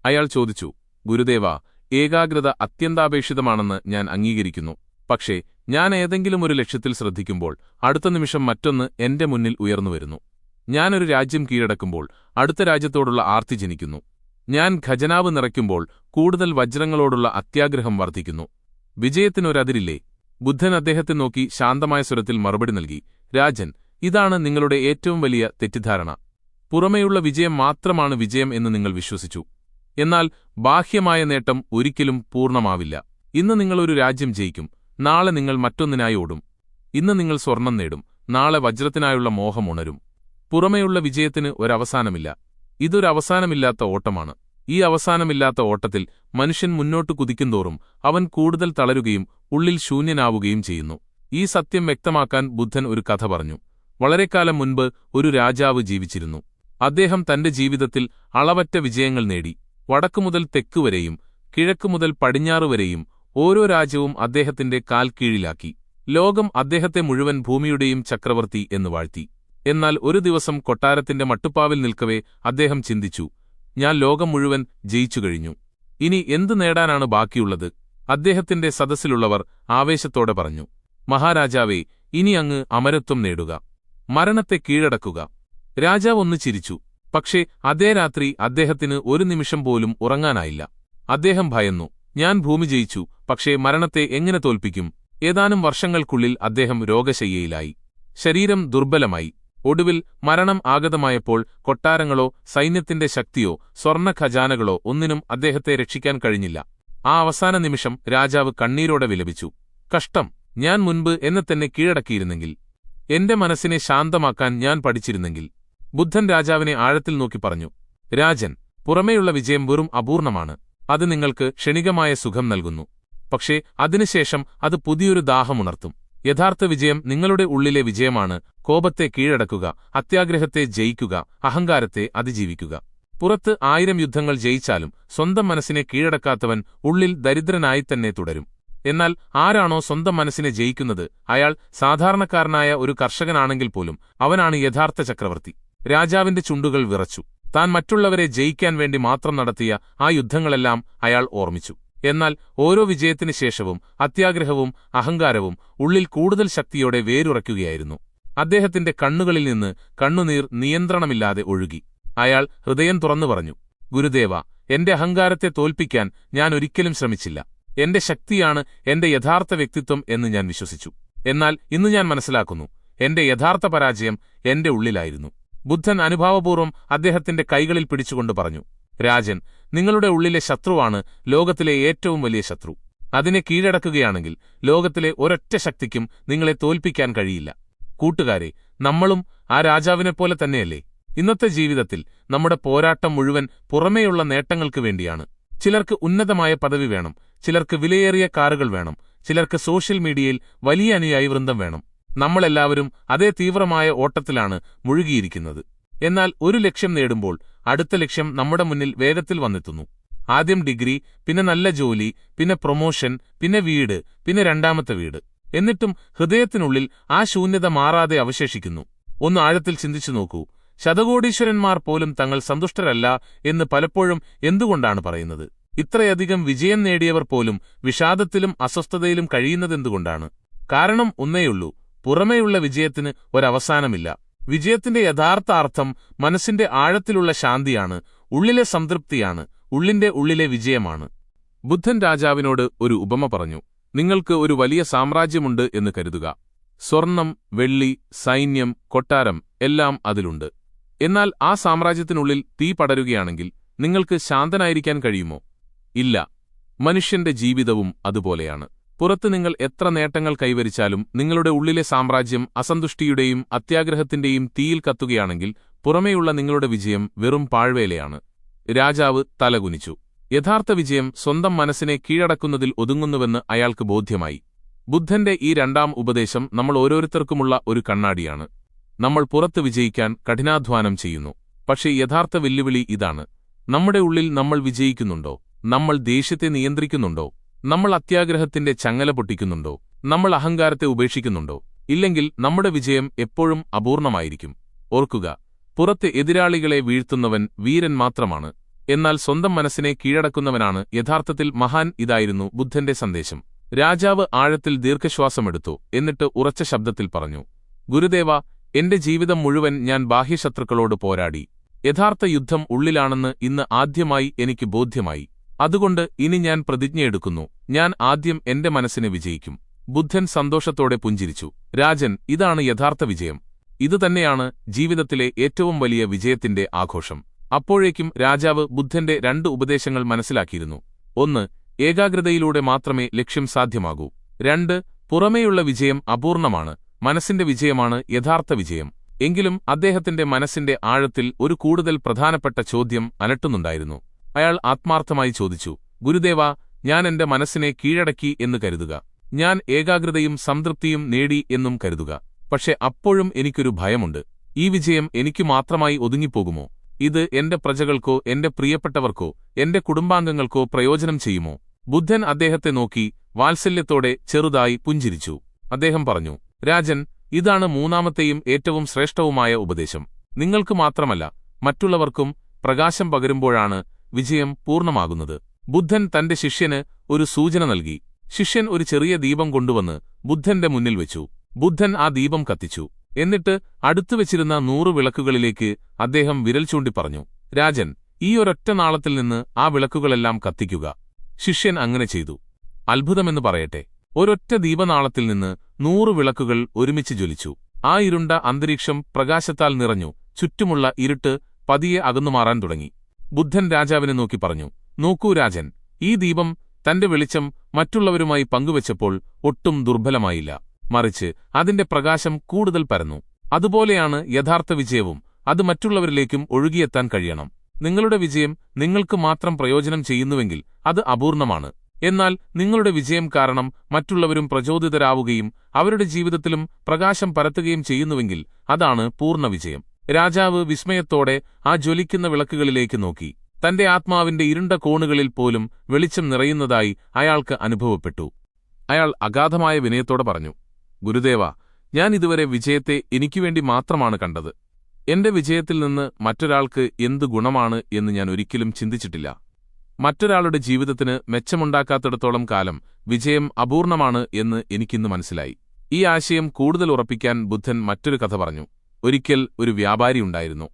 അയാൾ ചോദിച്ചു, ഗുരുദേവ, ഏകാഗ്രത അത്യന്താപേക്ഷിതമാണെന്ന് ഞാൻ അംഗീകരിക്കുന്നു. പക്ഷേ ഞാൻ ഏതെങ്കിലും ഒരു ലക്ഷ്യത്തിൽ ശ്രദ്ധിക്കുമ്പോൾ അടുത്ത നിമിഷം മറ്റൊന്ന് എന്റെ മുന്നിൽ ഉയർന്നുവരുന്നു. ഞാനൊരു രാജ്യം കീഴടക്കുമ്പോൾ അടുത്ത രാജ്യത്തോടുള്ള ആർത്തി ജനിക്കുന്നു. ഞാൻ ഖജനാവ് നിറയ്ക്കുമ്പോൾ കൂടുതൽ വജ്രങ്ങളോടുള്ള അത്യാഗ്രഹം വർദ്ധിക്കുന്നു. വിജയത്തിനൊരതിരില്ലേ? ബുദ്ധൻ അദ്ദേഹത്തെ നോക്കി ശാന്തമായ സ്വരത്തിൽ മറുപടി നൽകി, രാജൻ, ഇതാണ് നിങ്ങളുടെ ഏറ്റവും വലിയ തെറ്റിദ്ധാരണ. പുറമേയുള്ള വിജയം മാത്രമാണ് വിജയം എന്ന് നിങ്ങൾ വിശ്വസിച്ചു. എന്നാൽ ബാഹ്യമായ നേട്ടം ഒരിക്കലും പൂർണ്ണമാവില്ല. ഇന്ന് നിങ്ങളൊരു രാജ്യം ജയിക്കും, നാളെ നിങ്ങൾ മറ്റൊന്നിനായി ഓടും. ഇന്ന് നിങ്ങൾ സ്വർണം നേടും, നാളെ വജ്രത്തിനായുള്ള മോഹം ഉണരും. പുറമേയുള്ള വിജയത്തിന് ഒരവസാനമില്ല. ഇതൊരു അവസാനമില്ലാത്ത ഓട്ടമാണ്. ഈ അവസാനമില്ലാത്ത ഓട്ടത്തിൽ മനുഷ്യൻ മുന്നോട്ട് കുതിക്കുന്തോറും അവൻ കൂടുതൽ തളരുകയും ഉള്ളിൽ ശൂന്യനാവുകയും ചെയ്യുന്നു. ഈ സത്യം വ്യക്തമാക്കാൻ ബുദ്ധൻ ഒരു കഥ പറഞ്ഞു. വളരെക്കാലം മുൻപ് ഒരു രാജാവ് ജീവിച്ചിരുന്നു. അദ്ദേഹം തന്റെ ജീവിതത്തിൽ അളവറ്റ വിജയങ്ങൾ നേടി. വടക്കുമുതൽ തെക്കുവരെയും കിഴക്കുമുതൽ പടിഞ്ഞാറുവരെയും ഓരോ രാജ്യവും അദ്ദേഹത്തിന്റെ കാൽ കീഴിലാക്കി. ലോകം അദ്ദേഹത്തെ മുഴുവൻ ഭൂമിയുടെയും ചക്രവർത്തി എന്ന് വാഴ്ത്തി. എന്നാൽ ഒരു ദിവസം കൊട്ടാരത്തിന്റെ മട്ടുപ്പാവിൽ നിൽക്കവേ അദ്ദേഹം ചിന്തിച്ചു, ഞാൻ ലോകം മുഴുവൻ ജയിച്ചു കഴിഞ്ഞു. ഇനി എന്തു നേടാനാണ് ബാക്കിയുള്ളത്? അദ്ദേഹത്തിന്റെ സദസ്സിലുള്ളവർ ആവേശത്തോടെ പറഞ്ഞു, മഹാരാജാവേ, ഇനി അങ്ങ് അമരത്വം നേടുക, മരണത്തെ കീഴടക്കുക. രാജാവ് ഒന്ന് ചിരിച്ചു. പക്ഷേ അതേ രാത്രി അദ്ദേഹത്തിന് ഒരു നിമിഷം പോലും ഉറങ്ങാനായില്ല. അദ്ദേഹം ഭയന്നു. ഞാൻ ഭൂമി ജയിച്ചു, പക്ഷേ മരണത്തെ എങ്ങനെ തോൽപ്പിക്കും? ഏതാനും വർഷങ്ങൾക്കുള്ളിൽ അദ്ദേഹം രോഗശയ്യയിലായി. ശരീരം ദുർബലമായി. ഒടുവിൽ മരണം ആഗതമായപ്പോൾ കൊട്ടാരങ്ങളോ സൈന്യത്തിന്റെ ശക്തിയോ സ്വർണ്ണ ഖജാനകളോ ഒന്നിനും അദ്ദേഹത്തെ രക്ഷിക്കാൻ കഴിഞ്ഞില്ല. ആ അവസാന നിമിഷം രാജാവ് കണ്ണീരോടെ വിലപിച്ചു. കഷ്ടം! ഞാൻ മുൻപ് എന്നെ തന്നെ കീഴടക്കിയിരുന്നെങ്കിൽ, എന്റെ മനസ്സിനെ ശാന്തമാക്കാൻ ഞാൻ പഠിച്ചിരുന്നെങ്കിൽ. ബുദ്ധൻ രാജാവിനെ ആഴത്തിൽ നോക്കി പറഞ്ഞു, രാജൻ, പുറമേയുള്ള വിജയം വെറും അപൂർണമാണ്. അത് നിങ്ങൾക്ക് ക്ഷണികമായ സുഖം നൽകുന്നു. പക്ഷേ അതിനുശേഷം അത് പുതിയൊരു ദാഹമുണർത്തും. യഥാർത്ഥ വിജയം നിങ്ങളുടെ ഉള്ളിലെ വിജയമാണ്. കോപത്തെ കീഴടക്കുക, അത്യാഗ്രഹത്തെ ജയിക്കുക, അഹങ്കാരത്തെ അതിജീവിക്കുക. പുറത്ത് 1000 യുദ്ധങ്ങൾ ജയിച്ചാലും സ്വന്തം മനസ്സിനെ കീഴടക്കാത്തവൻ ഉള്ളിൽ ദരിദ്രനായിത്തന്നെ തുടരും. എന്നാൽ ആരാണോ സ്വന്തം മനസ്സിനെ ജയിക്കുന്നത്, അയാൾ സാധാരണക്കാരനായ ഒരു കർഷകനാണെങ്കിൽ പോലും അവനാണ് യഥാർത്ഥ ചക്രവർത്തി. രാജാവിന്റെ ചുണ്ടുകൾ വിറച്ചു. താൻ മറ്റുള്ളവരെ ജയിക്കാൻ വേണ്ടി മാത്രം നടത്തിയ ആ യുദ്ധങ്ങളെല്ലാം അയാൾ ഓർമ്മിച്ചു. എന്നാൽ ഓരോ വിജയത്തിനു ശേഷവും അത്യാഗ്രഹവും അഹങ്കാരവും ഉള്ളിൽ കൂടുതൽ ശക്തിയോടെ വേരുറയ്ക്കുകയായിരുന്നു. അദ്ദേഹത്തിന്റെ കണ്ണുകളിൽ നിന്ന് കണ്ണുനീർ നിയന്ത്രണമില്ലാതെ ഒഴുകി. അയാൾ ഹൃദയം തുറന്നു പറഞ്ഞു, ഗുരുദേവ, എന്റെ അഹങ്കാരത്തെ തോൽപ്പിക്കാൻ ഞാൻ ഒരിക്കലും ശ്രമിച്ചില്ല. എന്റെ ശക്തിയാണ് എന്റെ യഥാർത്ഥ വ്യക്തിത്വം എന്ന് ഞാൻ വിശ്വസിച്ചു. എന്നാൽ ഇന്ന് ഞാൻ മനസ്സിലാക്കുന്നു, എന്റെ യഥാർത്ഥ പരാജയം എന്റെ ഉള്ളിലായിരുന്നു. ബുദ്ധൻ അനുഭാവപൂർവ്വം അദ്ദേഹത്തിന്റെ കൈകളിൽ പിടിച്ചുകൊണ്ട് പറഞ്ഞു, രാജൻ, നിങ്ങളുടെ ഉള്ളിലെ ശത്രുവാണ് ലോകത്തിലെ ഏറ്റവും വലിയ ശത്രു. അതിനെ കീഴടക്കുകയാണെങ്കിൽ ലോകത്തിലെ ഒരൊറ്റ ശക്തിക്കും നിങ്ങളെ തോൽപ്പിക്കാൻ കഴിയില്ല. കൂട്ടുകാരെ, നമ്മളും ആ രാജാവിനെപ്പോലെ തന്നെയല്ലേ? ഇന്നത്തെ ജീവിതത്തിൽ നമ്മുടെ പോരാട്ടം മുഴുവൻ പുറമേയുള്ള നേട്ടങ്ങൾക്ക് വേണ്ടിയാണ്. ചിലർക്ക് ഉന്നതമായ പദവി വേണം, ചിലർക്ക് വിലയേറിയ കാറുകൾ വേണം, ചിലർക്ക് സോഷ്യൽ മീഡിയയിൽ വലിയ അനുയായി വൃന്ദം വേണം. നമ്മളെല്ലാവരും അതേ തീവ്രമായ ഓട്ടത്തിലാണ് മുഴുകിയിരിക്കുന്നത്. എന്നാൽ ഒരു ലക്ഷ്യം നേടുമ്പോൾ അടുത്ത ലക്ഷ്യം നമ്മുടെ മുന്നിൽ വേഗത്തിൽ വന്നെത്തുന്നു. ആദ്യം ഡിഗ്രി, പിന്നെ നല്ല ജോലി, പിന്നെ പ്രൊമോഷൻ, പിന്നെ വീട്, പിന്നെ രണ്ടാമത്തെ വീട്. എന്നിട്ടും ഹൃദയത്തിനുള്ളിൽ ആ ശൂന്യത മാറാതെ അവശേഷിക്കുന്നു. ഒന്ന് ആഴത്തിൽ ചിന്തിച്ചു നോക്കൂ. ശതകോടീശ്വരന്മാർ പോലും തങ്ങൾ സന്തുഷ്ടരല്ല എന്ന് പലപ്പോഴും എന്തുകൊണ്ടാണ് പറയുന്നത്? ഇത്രയധികം വിജയം നേടിയവർ പോലും വിഷാദത്തിലും അസ്വസ്ഥതയിലും കഴിയുന്നതെന്തുകൊണ്ടാണ്? കാരണം ഒന്നേയുള്ളൂ, പുറമേയുള്ള വിജയത്തിന് ഒരവസാനമില്ല. വിജയത്തിന്റെ യഥാർത്ഥ അർത്ഥം മനസ്സിന്റെ ആഴത്തിലുള്ള ശാന്തിയാണ്, ഉള്ളിലെ സംതൃപ്തിയാണ്, ഉള്ളിന്റെ ഉള്ളിലെ വിജയമാണ്. ബുദ്ധൻ രാജാവിനോട് ഒരു ഉപമ പറഞ്ഞു. നിങ്ങൾക്ക് ഒരു വലിയ സാമ്രാജ്യമുണ്ട് എന്ന് കരുതുക. സ്വർണം, വെള്ളി, സൈന്യം, കൊട്ടാരം എല്ലാം അതിലുണ്ട്. എന്നാൽ ആ സാമ്രാജ്യത്തിനുള്ളിൽ തീ പടരുകയാണെങ്കിൽ നിങ്ങൾക്ക് ശാന്തനായിരിക്കാൻ കഴിയുമോ? ഇല്ല. മനുഷ്യന്റെ ജീവിതവും അതുപോലെയാണ്. പുറത്ത് നിങ്ങൾ എത്ര നേട്ടങ്ങൾ കൈവരിച്ചാലും നിങ്ങളുടെ ഉള്ളിലെ സാമ്രാജ്യം അസന്തുഷ്ടിയുടെയും അത്യാഗ്രഹത്തിന്റെയും തീയിൽ കത്തുകയാണെങ്കിൽ പുറമേയുള്ള നിങ്ങളുടെ വിജയം വെറും പാഴ്വേലയാണ്. രാജാവ് തലകുനിച്ചു. യഥാർത്ഥ വിജയം സ്വന്തം മനസ്സിനെ കീഴടക്കുന്നതിൽ ഒതുങ്ങുന്നുവെന്ന് അയാൾക്ക് ബോധ്യമായി. ബുദ്ധന്റെ ഈ രണ്ടാം ഉപദേശം നമ്മൾ ഓരോരുത്തർക്കുമുള്ള ഒരു കണ്ണാടിയാണ്. നമ്മൾ പുറത്ത് വിജയിക്കാൻ കഠിനാധ്വാനം ചെയ്യുന്നു. പക്ഷേ യഥാർത്ഥ വെല്ലുവിളി ഇതാണ്: നമ്മുടെ ഉള്ളിൽ നമ്മൾ വിജയിക്കുന്നുണ്ടോ? നമ്മൾ ദേഷ്യത്തെ നിയന്ത്രിക്കുന്നുണ്ടോ? നമ്മൾ അത്യാഗ്രഹത്തിന്റെ ചങ്ങല പൊട്ടിക്കുന്നുണ്ടോ? നമ്മൾ അഹങ്കാരത്തെ ഉപേക്ഷിക്കുന്നുണ്ടോ? ഇല്ലെങ്കിൽ നമ്മുടെ വിജയം എപ്പോഴും അപൂർണമായിരിക്കും. ഓർക്കുക, പുറത്ത് എതിരാളികളെ വീഴ്ത്തുന്നവൻ വീരൻ മാത്രമാണ്. എന്നാൽ സ്വന്തം മനസ്സിനെ കീഴടക്കുന്നവനാണ് യഥാർത്ഥത്തിൽ മഹാൻ. ഇതായിരുന്നു ബുദ്ധന്റെ സന്ദേശം. രാജാവ് ആഴത്തിൽ ദീർഘശ്വാസമെടുത്തു. എന്നിട്ട് ഉറച്ച ശബ്ദത്തിൽ പറഞ്ഞു, ഗുരുദേവ, എന്റെ ജീവിതം മുഴുവൻ ഞാൻ ബാഹ്യശത്രുക്കളോട് പോരാടി. യഥാർത്ഥ യുദ്ധം ഉള്ളിലാണെന്ന് ഇന്ന് ആദ്യമായി എനിക്ക് ബോധ്യമായി. അതുകൊണ്ട് ഇനി ഞാൻ പ്രതിജ്ഞയെടുക്കുന്നു, ഞാൻ ആദ്യം എന്റെ മനസ്സിനെ വിജയിക്കും. ബുദ്ധൻ സന്തോഷത്തോടെ പുഞ്ചിരിച്ചു. രാജൻ, ഇതാണ് യഥാർത്ഥ വിജയം. ഇതുതന്നെയാണ് ജീവിതത്തിലെ ഏറ്റവും വലിയ വിജയത്തിന്റെ ആഘോഷം. അപ്പോഴേക്കും രാജാവ് ബുദ്ധന്റെ 2 ഉപദേശങ്ങൾ മനസ്സിലാക്കിയിരുന്നു. 1. ഏകാഗ്രതയിലൂടെ മാത്രമേ ലക്ഷ്യം സാധ്യമാകൂ. 2. പുറമേയുള്ള വിജയം അപൂർണമാണ്, മനസ്സിന്റെ വിജയമാണ് യഥാർത്ഥ വിജയം. എങ്കിലും അദ്ദേഹത്തിന്റെ മനസ്സിന്റെ ആഴത്തിൽ ഒരു കൂടുതൽ പ്രധാനപ്പെട്ട ചോദ്യം അലട്ടുന്നുണ്ടായിരുന്നു. അയാൾ ആത്മാർത്ഥമായി ചോദിച്ചു, ഗുരുദേവ, ഞാൻ എന്റെ മനസ്സിനെ കീഴടക്കി എന്ന് കരുതുക. ഞാൻ ഏകാഗ്രതയും സംതൃപ്തിയും നേടി എന്നും കരുതുക. പക്ഷെ അപ്പോഴും എനിക്കൊരു ഭയമുണ്ട്. ഈ വിജയം എനിക്കു മാത്രമായി ഒതുങ്ങിപ്പോകുമോ? ഇത് എന്റെ പ്രജകൾക്കോ എന്റെ പ്രിയപ്പെട്ടവർക്കോ എന്റെ കുടുംബാംഗങ്ങൾക്കോ പ്രയോജനം ചെയ്യുമോ? ബുദ്ധൻ അദ്ദേഹത്തെ നോക്കി വാത്സല്യത്തോടെ ചെറുതായി പുഞ്ചിരിച്ചു. അദ്ദേഹം പറഞ്ഞു, രാജൻ, ഇതാണ് 3ാമത്തെയും ഏറ്റവും ശ്രേഷ്ഠവുമായ ഉപദേശം. നിങ്ങൾക്ക് മാത്രമല്ല, മറ്റുള്ളവർക്കും പ്രകാശം പകരുമ്പോഴാണ് വിജയം പൂർണ്ണമാകുന്നത്. ബുദ്ധൻ തന്റെ ശിഷ്യന് ഒരു സൂചന നൽകി. ശിഷ്യൻ ഒരു ചെറിയ ദീപം കൊണ്ടുവന്ന് ബുദ്ധന്റെ മുന്നിൽ വെച്ചു. ബുദ്ധൻ ആ ദീപം കത്തിച്ചു. എന്നിട്ട് അടുത്തുവച്ചിരുന്ന 100 വിളക്കുകളിലേക്ക് അദ്ദേഹം വിരൽ ചൂണ്ടി പറഞ്ഞു, രാജൻ, ഈ ഒരൊറ്റ നാളത്തിൽ നിന്ന് ആ വിളക്കുകളെല്ലാം കത്തിക്കുക. ശിഷ്യൻ അങ്ങനെ ചെയ്തു. അത്ഭുതമെന്ന് പറയട്ടെ, ഒരൊറ്റ ദീപനാളത്തിൽ നിന്ന് 100 വിളക്കുകൾ ഒരുമിച്ച് ജ്വലിച്ചു. ആ ഇരുണ്ട അന്തരീക്ഷം പ്രകാശത്താൽ നിറഞ്ഞു. ചുറ്റുമുള്ള ഇരുട്ട് പതിയെ അകന്നുമാറാൻ തുടങ്ങി. ബുദ്ധൻ രാജാവിനെ നോക്കി പറഞ്ഞു, നോക്കൂ രാജൻ, ഈ ദീപം തന്റെ വെളിച്ചം മറ്റുള്ളവരുമായി പങ്കുവച്ചപ്പോൾ ഒട്ടും ദുർബലമായില്ല. മറിച്ച് അതിന്റെ പ്രകാശം കൂടുതൽ പരന്നു. അതുപോലെയാണ് യഥാർത്ഥ വിജയവും. അത് മറ്റുള്ളവരിലേക്കും ഒഴുകിയെത്താൻ കഴിയണം. നിങ്ങളുടെ വിജയം നിങ്ങൾക്ക് മാത്രം പ്രയോജനം ചെയ്യുന്നുവെങ്കിൽ അത് അപൂർണമാണ്. എന്നാൽ നിങ്ങളുടെ വിജയം കാരണം മറ്റുള്ളവരും പ്രചോദിതരാവുകയും അവരുടെ ജീവിതത്തിലും പ്രകാശം പരത്തുകയും ചെയ്യുന്നുവെങ്കിൽ അതാണ് പൂർണ്ണ വിജയം. രാജാവ് വിസ്മയത്തോടെ ആ ജ്വലിക്കുന്ന വിളക്കുകളിലേക്ക് നോക്കി. തന്റെ ആത്മാവിന്റെ ഇരുണ്ട കോണുകളിൽ പോലും വെളിച്ചം നിറയുന്നതായി അയാൾക്ക് അനുഭവപ്പെട്ടു. അയാൾ അഗാധമായ വിനയത്തോടെ പറഞ്ഞു, ഗുരുദേവ, ഞാൻ ഇതുവരെ വിജയത്തെ എനിക്കുവേണ്ടി മാത്രമാണ് കണ്ടത്. എന്റെ വിജയത്തിൽ നിന്ന് മറ്റൊരാൾക്ക് എന്തു ഗുണമാണ് എന്ന് ഞാൻ ഒരിക്കലും ചിന്തിച്ചിട്ടില്ല. മറ്റൊരാളുടെ ജീവിതത്തിന് മെച്ചമുണ്ടാക്കാത്തിടത്തോളം കാലം വിജയം അപൂർണമാണ് എന്ന് എനിക്കിന്ന് മനസ്സിലായി. ഈ ആശയം കൂടുതൽ ഉറപ്പിക്കാൻ ബുദ്ധൻ മറ്റൊരു കഥ പറഞ്ഞു. ഒരിക്കൽ ഒരു വ്യാപാരിയുണ്ടായിരുന്നു.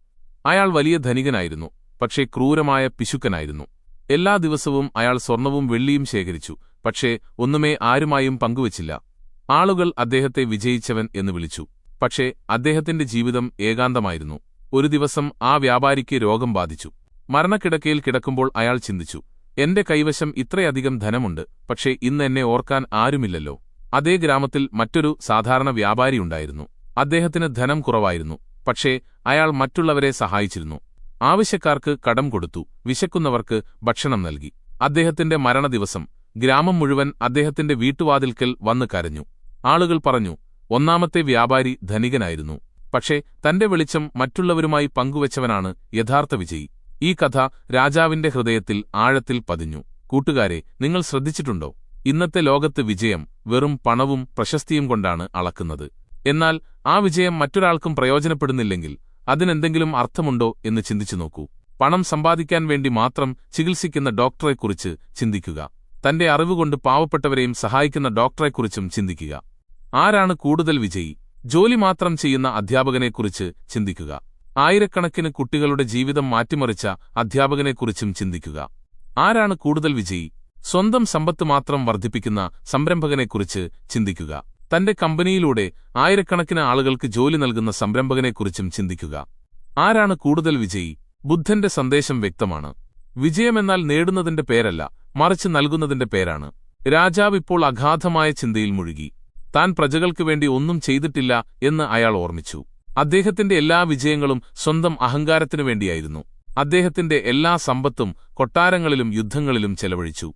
അയാൾ വലിയ ധനികനായിരുന്നു, പക്ഷേ ക്രൂരമായ പിശുക്കനായിരുന്നു. എല്ലാ ദിവസവും അയാൾ സ്വർണവും വെള്ളിയും ശേഖരിച്ചു, പക്ഷേ ഒന്നുമേ ആരുമായും പങ്കുവച്ചില്ല. ആളുകൾ അദ്ദേഹത്തെ വിജയിച്ചവൻ എന്ന് വിളിച്ചു. പക്ഷേ അദ്ദേഹത്തിന്റെ ജീവിതം ഏകാന്തമായിരുന്നു. ഒരു ദിവസം ആ വ്യാപാരിക്ക് രോഗം ബാധിച്ചു. മരണക്കിടക്കയിൽ കിടക്കുമ്പോൾ അയാൾ ചിന്തിച്ചു, എന്റെ കൈവശം ഇത്രയധികം ധനമുണ്ട്, പക്ഷേ ഇന്ന് എന്നെ ഓർക്കാൻ ആരുമില്ലല്ലോ. അതേ ഗ്രാമത്തിൽ മറ്റൊരു സാധാരണ വ്യാപാരിയുണ്ടായിരുന്നു. അദ്ദേഹത്തിന് ധനം കുറവായിരുന്നു, പക്ഷേ അയാൾ മറ്റുള്ളവരെ സഹായിച്ചിരുന്നു. ആവശ്യക്കാർക്ക് കടം കൊടുത്തു, വിശക്കുന്നവർക്ക് ഭക്ഷണം നൽകി. അദ്ദേഹത്തിന്റെ മരണദിവസം ഗ്രാമം മുഴുവൻ അദ്ദേഹത്തിന്റെ വീട്ടുവാതിൽക്കൽ വന്ന് കരഞ്ഞു. ആളുകൾ പറഞ്ഞു, ഒന്നാമത്തെ വ്യാപാരി ധനികനായിരുന്നു, പക്ഷേ തന്റെ വെളിച്ചം മറ്റുള്ളവരുമായി പങ്കുവച്ചവനാണ് യഥാർത്ഥ വിജയി. ഈ കഥ രാജാവിന്റെ ഹൃദയത്തിൽ ആഴത്തിൽ പതിഞ്ഞു. കൂട്ടുകാരെ, നിങ്ങൾ ശ്രദ്ധിച്ചിട്ടുണ്ടോ? ഇന്നത്തെ ലോകത്ത് വിജയം വെറും പണവും പ്രശസ്തിയും കൊണ്ടാണ് അളക്കുന്നത്. എന്നാൽ ആ വിജയം മറ്റൊരാൾക്കും പ്രയോജനപ്പെടുന്നില്ലെങ്കിൽ അതിനെന്തെങ്കിലും അർത്ഥമുണ്ടോ എന്ന് ചിന്തിച്ചു നോക്കൂ. പണം സമ്പാദിക്കാൻ വേണ്ടി മാത്രം ചികിത്സിക്കുന്ന ഡോക്ടറെക്കുറിച്ച് ചിന്തിക്കുക. തന്റെ അറിവുകൊണ്ട് പാവപ്പെട്ടവരെയും സഹായിക്കുന്ന ഡോക്ടറെക്കുറിച്ചും ചിന്തിക്കുക. ആരാണ് കൂടുതൽ വിജയി? ജോലി മാത്രം ചെയ്യുന്ന അധ്യാപകനെക്കുറിച്ച് ചിന്തിക്കുക. ആയിരക്കണക്കിന് കുട്ടികളുടെ ജീവിതം മാറ്റിമറിച്ച അധ്യാപകനെക്കുറിച്ചും ചിന്തിക്കുക. ആരാണ് കൂടുതൽ വിജയി? സ്വന്തം സമ്പത്ത് മാത്രം വർദ്ധിപ്പിക്കുന്ന സംരംഭകനെക്കുറിച്ച് ചിന്തിക്കുക. തന്റെ കമ്പനിയിലൂടെ ആയിരക്കണക്കിന് ആളുകൾക്ക് ജോലി നൽകുന്ന സംരംഭകനെക്കുറിച്ചും ചിന്തിക്കുക. ആരാണ് കൂടുതൽ വിജയി? ബുദ്ധന്റെ സന്ദേശം വ്യക്തമാണ്. വിജയമെന്നാൽ നേടുന്നതിന്റെ പേരല്ല, മറിച്ച് നൽകുന്നതിന്റെ പേരാണ്. രാജാവ് ഇപ്പോൾ അഗാധമായ ചിന്തയിൽ മുഴുകി. താൻ പ്രജകൾക്കു വേണ്ടി ഒന്നും ചെയ്തിട്ടില്ല എന്ന് അയാൾ ഓർമ്മിച്ചു. അദ്ദേഹത്തിന്റെ എല്ലാ വിജയങ്ങളും സ്വന്തം അഹങ്കാരത്തിനു വേണ്ടിയായിരുന്നു. അദ്ദേഹത്തിന്റെ എല്ലാ സമ്പത്തും കൊട്ടാരങ്ങളിലും യുദ്ധങ്ങളിലും ചെലവഴിച്ചു.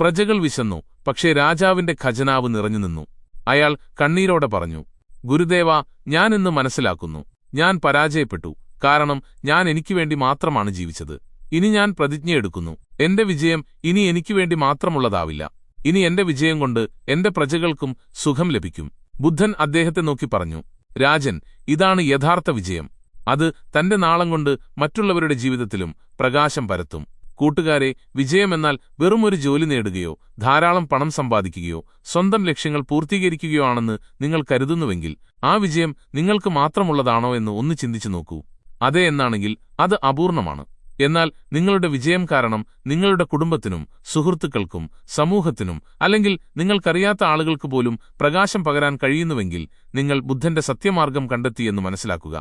പ്രജകൾ വിശന്നു, പക്ഷേ രാജാവിന്റെ ഖജനാവ് നിറഞ്ഞുനിന്നു. അയാൾ കണ്ണീരോടെ പറഞ്ഞു, ഗുരുദേവ, ഞാൻ ഇന്ന് മനസ്സിലാക്കുന്നു, ഞാൻ പരാജയപ്പെട്ടു. കാരണം ഞാൻ എനിക്കുവേണ്ടി മാത്രമാണ് ജീവിച്ചത്. ഇനി ഞാൻ പ്രതിജ്ഞയെടുക്കുന്നു, എന്റെ വിജയം ഇനി എനിക്കുവേണ്ടി മാത്രമുള്ളതാവില്ല. ഇനി എന്റെ വിജയം കൊണ്ട് എന്റെ പ്രജകൾക്കും സുഖം ലഭിക്കും. ബുദ്ധൻ അദ്ദേഹത്തെ നോക്കി പറഞ്ഞു, രാജൻ, ഇതാണ് യഥാർത്ഥ വിജയം. അത് തന്റെ നാളം കൊണ്ട് മറ്റുള്ളവരുടെ ജീവിതത്തിലും പ്രകാശം പരത്തും. കൂട്ടുകാരെ, വിജയമെന്നാൽ വെറുമൊരു ജോലി നേടുകയോ ധാരാളം പണം സമ്പാദിക്കുകയോ സ്വന്തം ലക്ഷ്യങ്ങൾ പൂർത്തീകരിക്കുകയോ ആണെന്ന് നിങ്ങൾ കരുതുന്നുവെങ്കിൽ ആ വിജയം നിങ്ങൾക്ക് മാത്രമുള്ളതാണോ എന്ന് ഒന്ന് ചിന്തിച്ചു നോക്കൂ. അതെ എന്നാണെങ്കിൽ അത് അപൂർണമാണ്. എന്നാൽ നിങ്ങളുടെ വിജയം കാരണം നിങ്ങളുടെ കുടുംബത്തിനും സുഹൃത്തുക്കൾക്കും സമൂഹത്തിനും അല്ലെങ്കിൽ നിങ്ങൾക്കറിയാത്ത ആളുകൾക്ക് പോലും പ്രകാശം പകരാൻ കഴിയുന്നുവെങ്കിൽ നിങ്ങൾ ബുദ്ധന്റെ സത്യമാർഗം കണ്ടെത്തിയെന്ന് മനസ്സിലാക്കുക.